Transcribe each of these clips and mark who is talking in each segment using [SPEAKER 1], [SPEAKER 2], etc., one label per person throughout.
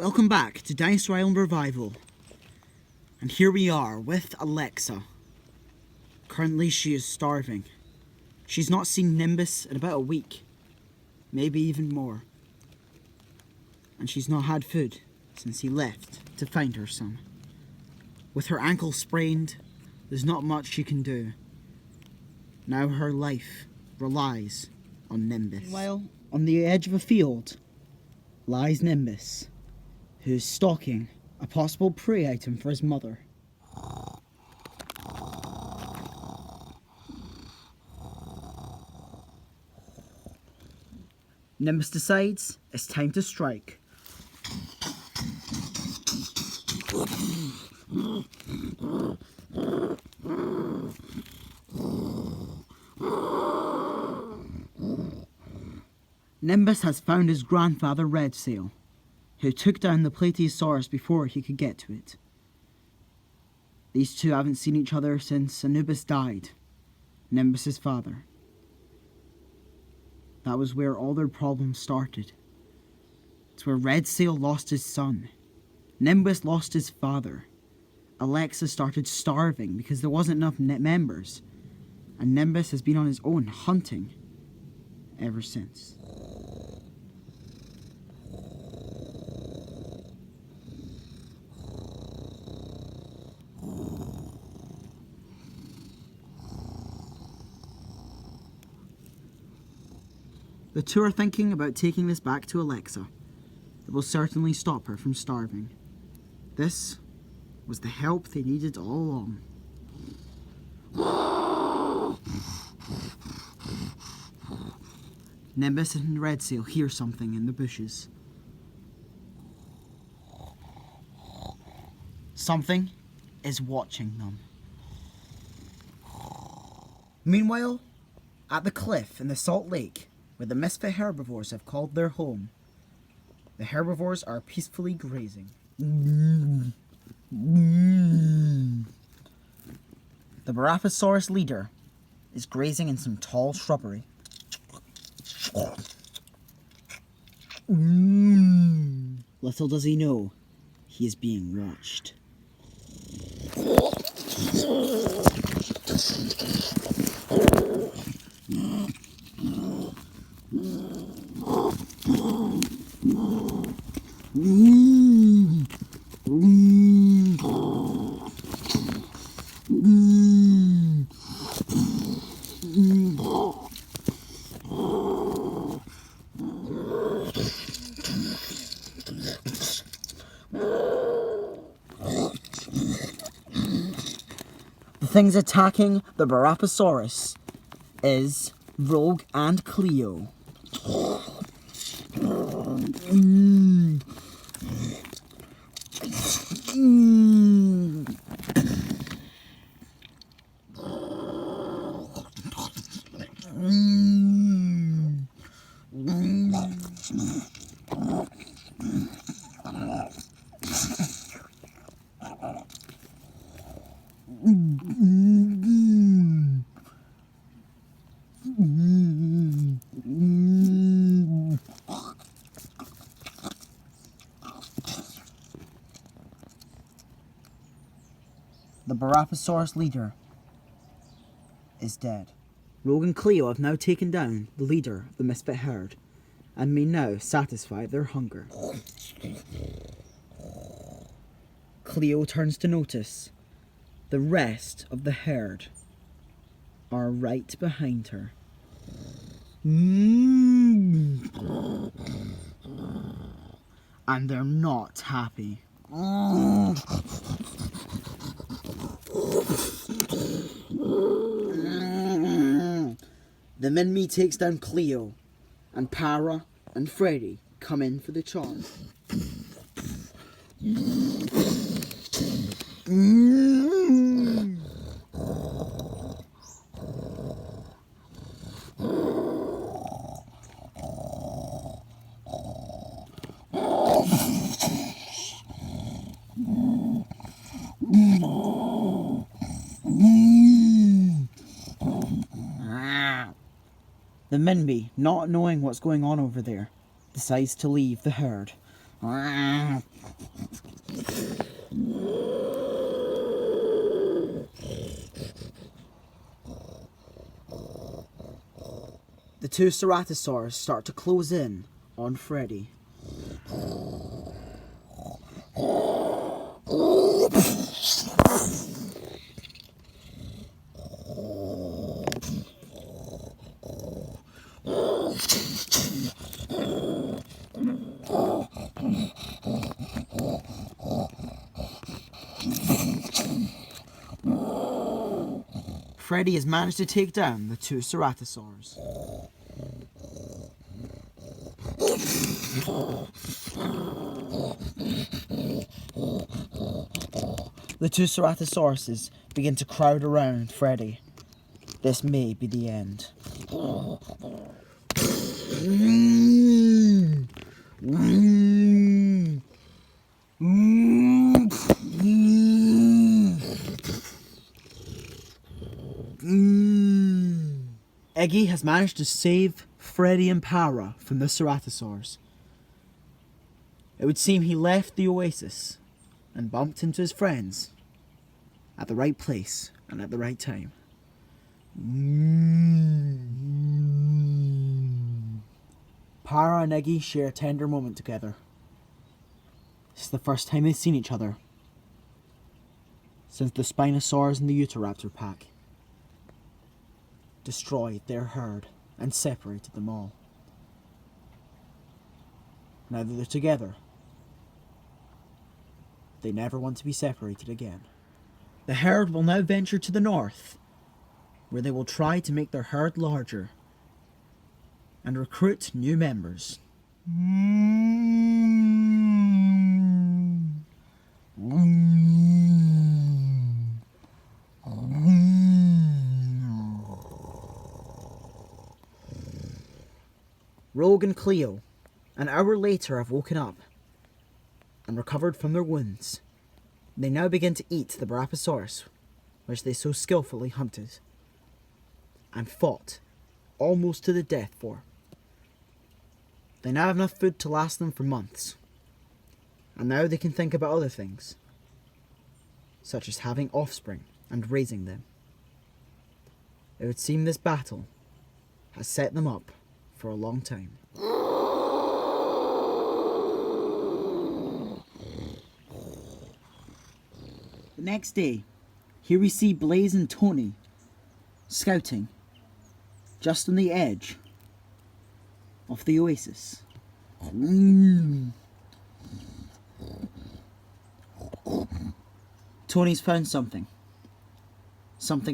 [SPEAKER 1] Welcome back to Dinosaur Island Revival. And here we are with Alexa. Currently she is starving. She's not seen Nimbus in about a week. Maybe even more. And she's not had food since he left to find her some. With her ankle sprained, there's not much she can do. Now her life relies on Nimbus. Meanwhile, on the edge of a field lies Nimbus, who's stalking a possible prey item for his mother. Nimbus decides it's time to strike. Nimbus has found his grandfather Red Sail, who took down the Plateosaurus before he could get to it. These two haven't seen each other since Anubis died, Nimbus's father. That was where all their problems started. It's where Red Sail lost his son, Nimbus lost his father, Alexa started starving because there wasn't enough members, and Nimbus has been on his own hunting ever since. The two are thinking about taking this back to Alexa. It will certainly stop her from starving. This was the help they needed all along. Nimbus and Red Sail hear something in the bushes. Something is watching them. Meanwhile, at the cliff in the Salt Lake, where the misfit herbivores have called their home, the herbivores are peacefully grazing. The Baraphosaurus leader is grazing in some tall shrubbery. Little does he know, he is being watched. The things attacking the Baraphosaurus is Rogue and Cleo. The Baraphosaurus leader is dead. Rogue and Cleo have now taken down the leader of the misfit herd and may now satisfy their hunger. Cleo turns to notice the rest of the herd are right behind her. And they're not happy. The Minmi takes down Cleo, and Para and Freddy come in for the charge. The Minmi, not knowing what's going on over there, decides to leave the herd The two ceratosaurs start to close in on Freddy. Freddy has managed to take down the two ceratosaurs. The two ceratosauruses begin to crowd around Freddy. This may be the end. Iggy has managed to save Freddy and Para from the ceratosaurs. It would seem he left the oasis and bumped into his friends at the right place and at the right time. Para and Iggy share a tender moment together. This is the first time they've seen each other since the Spinosaurs and the Utahraptor pack destroyed their herd and separated them all. Now that they're together, they never want to be separated again. The herd will now venture to the north, where they will try to make their herd larger and recruit new members. Rogue and Cleo, an hour later, have woken up and recovered from their wounds. They now begin to eat the Brachiosaurus, which they so skillfully hunted and fought almost to the death for. They now have enough food to last them for months, and now they can think about other things, such as having offspring and raising them. It would seem this battle has set them up for a long time. The next day, here we see Blaze and Tony scouting just on the edge of the oasis. Tony's found something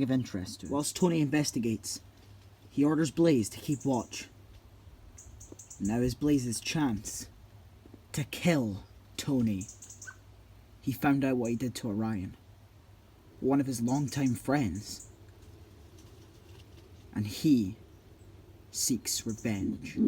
[SPEAKER 1] of interest to him. Whilst Tony investigates, he orders Blaze to keep watch. Now is Blaze's chance to kill Tony. He found out what he did to Orion, one of his longtime friends, and he seeks revenge.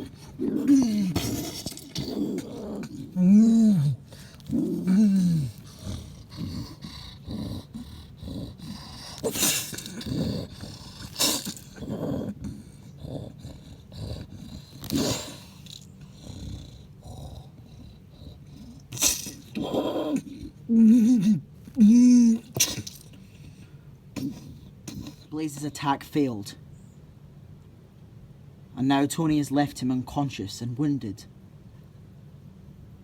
[SPEAKER 1] Blaze's attack failed, and now Tony has left him unconscious and wounded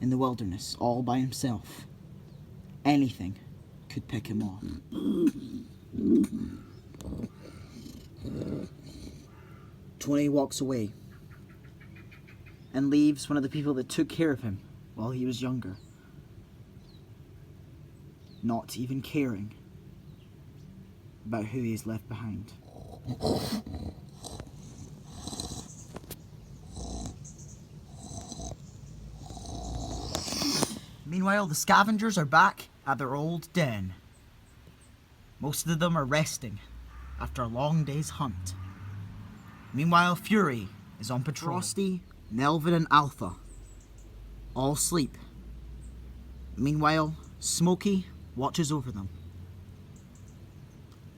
[SPEAKER 1] in the wilderness all by himself. Anything could pick him off. Tony walks away and leaves one of the people that took care of him while he was younger, not even caring about who he's left behind. Meanwhile, the Scavengers are back at their old den. Most of them are resting after a long day's hunt. Meanwhile, Fury is on patrol. Frosty, Melvin and Alpha all sleep. Meanwhile, Smokey watches over them.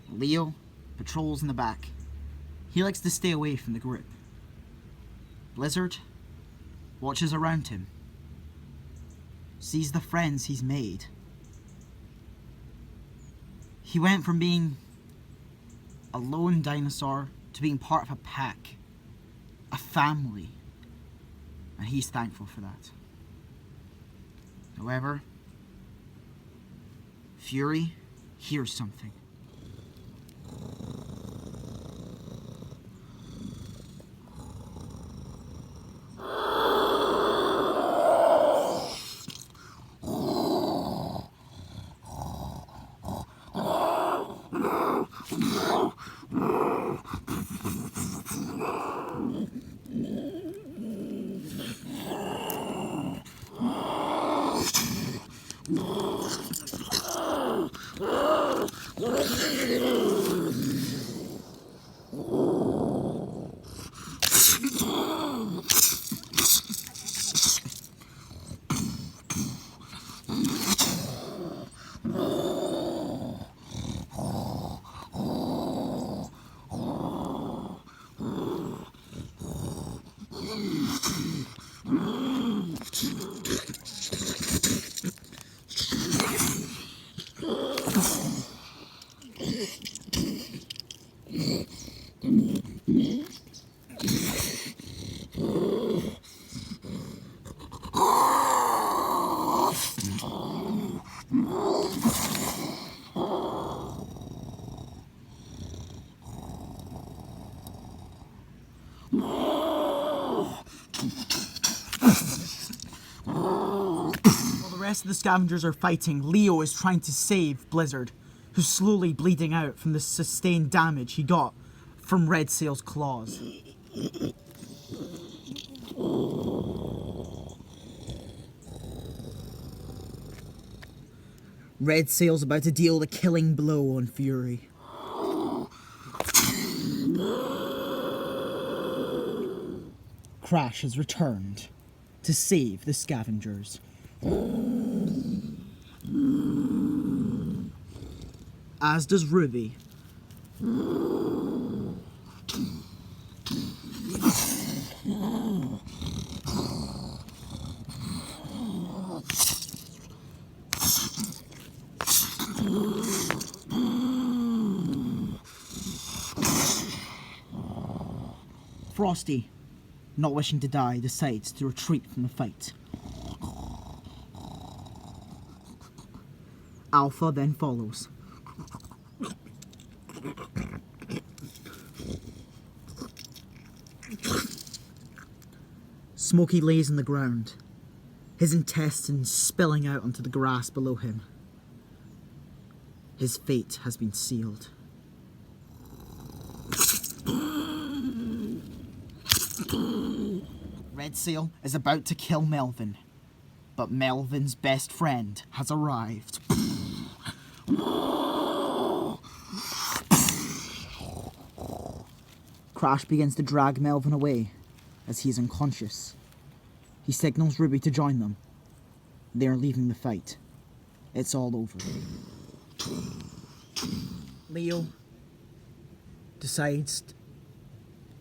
[SPEAKER 1] Leo patrols in the back. He likes to stay away from the group. Blizzard watches around him. sees the friends he's made. He went from being a lone dinosaur to being part of a pack, a family, and he's thankful for that. However, Fury hears something. The rest of the Scavengers are fighting. Leo is trying to save Blizzard, who's slowly bleeding out from the sustained damage he got from Red Sail's claws. Red Sail's about to deal the killing blow on Fury. Crash has returned to save the Scavengers. As does Ruby. Frosty, not wishing to die, decides to retreat from the fight. Alpha then follows. Smokey lays on the ground, his intestines spilling out onto the grass below him. His fate has been sealed. Red Sail is about to kill Melvin, but Melvin's best friend has arrived. Crash begins to drag Melvin away as he is unconscious. He signals Ruby to join them. They are leaving the fight. It's all over. Leo decides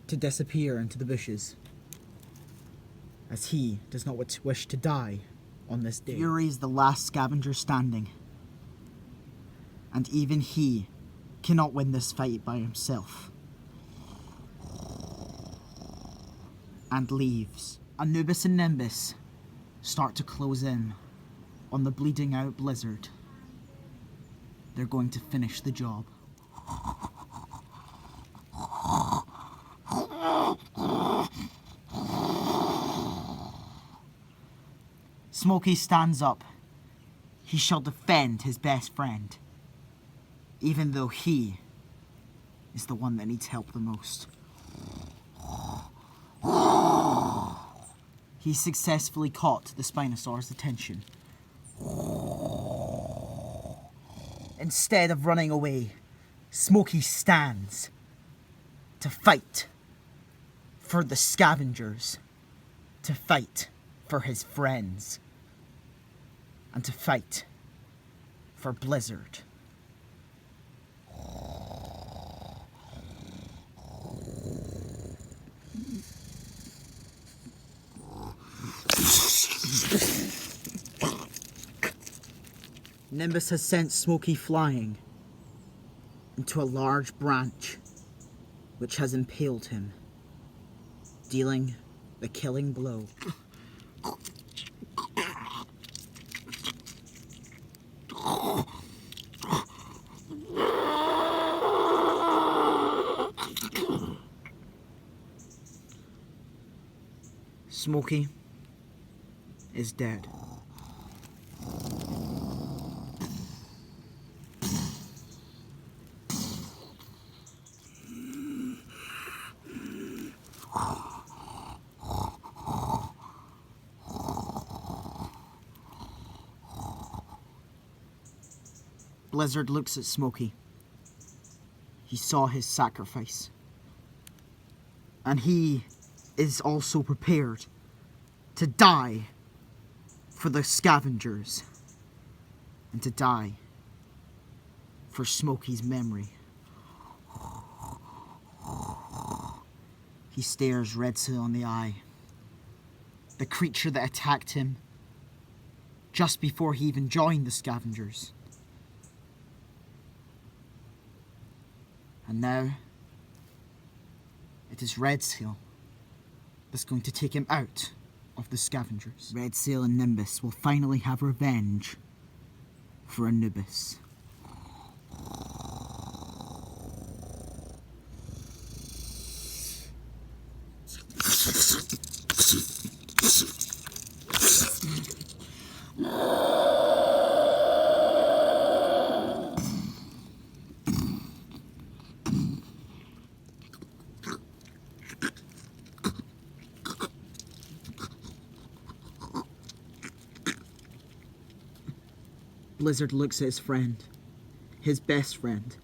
[SPEAKER 1] to disappear into the bushes, as he does not wish to die on this day. Fury is the last scavenger standing, and even he cannot win this fight by himself, and leaves. Anubis and Nimbus start to close in on the bleeding out Blizzard. They're going to finish the job. Smokey stands up. He shall defend his best friend, even though he is the one that needs help the most. He successfully caught the Spinosaur's attention. Instead of running away, Smokey stands to fight for the Scavengers, to fight for his friends, and to fight for Blizzard. Nimbus has sent Smokey flying into a large branch which has impaled him, dealing the killing blow. Smokey is dead. Blizzard looks at Smokey. He saw his sacrifice. And he is also prepared to die for the Scavengers. And to die for Smokey's memory. He stares Redseal in the eye. The creature that attacked him just before he even joined the Scavengers. And now, it is Redseal that's going to take him out of the Scavengers. Redseal and Nimbus will finally have revenge for Anubis. Blizzard looks at his friend, his best friend,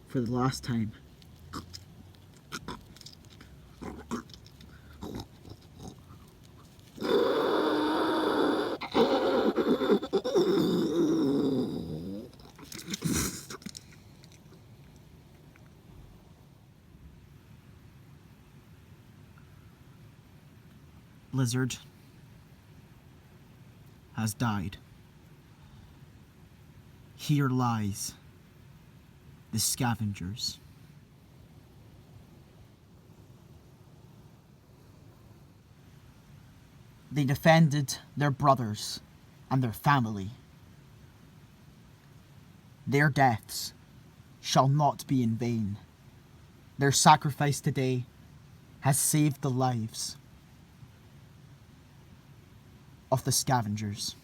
[SPEAKER 1] for the last time. Blizzard has died. Here lies the Scavengers. They defended their brothers and their family. Their deaths shall not be in vain. Their sacrifice today has saved the lives of the Scavengers.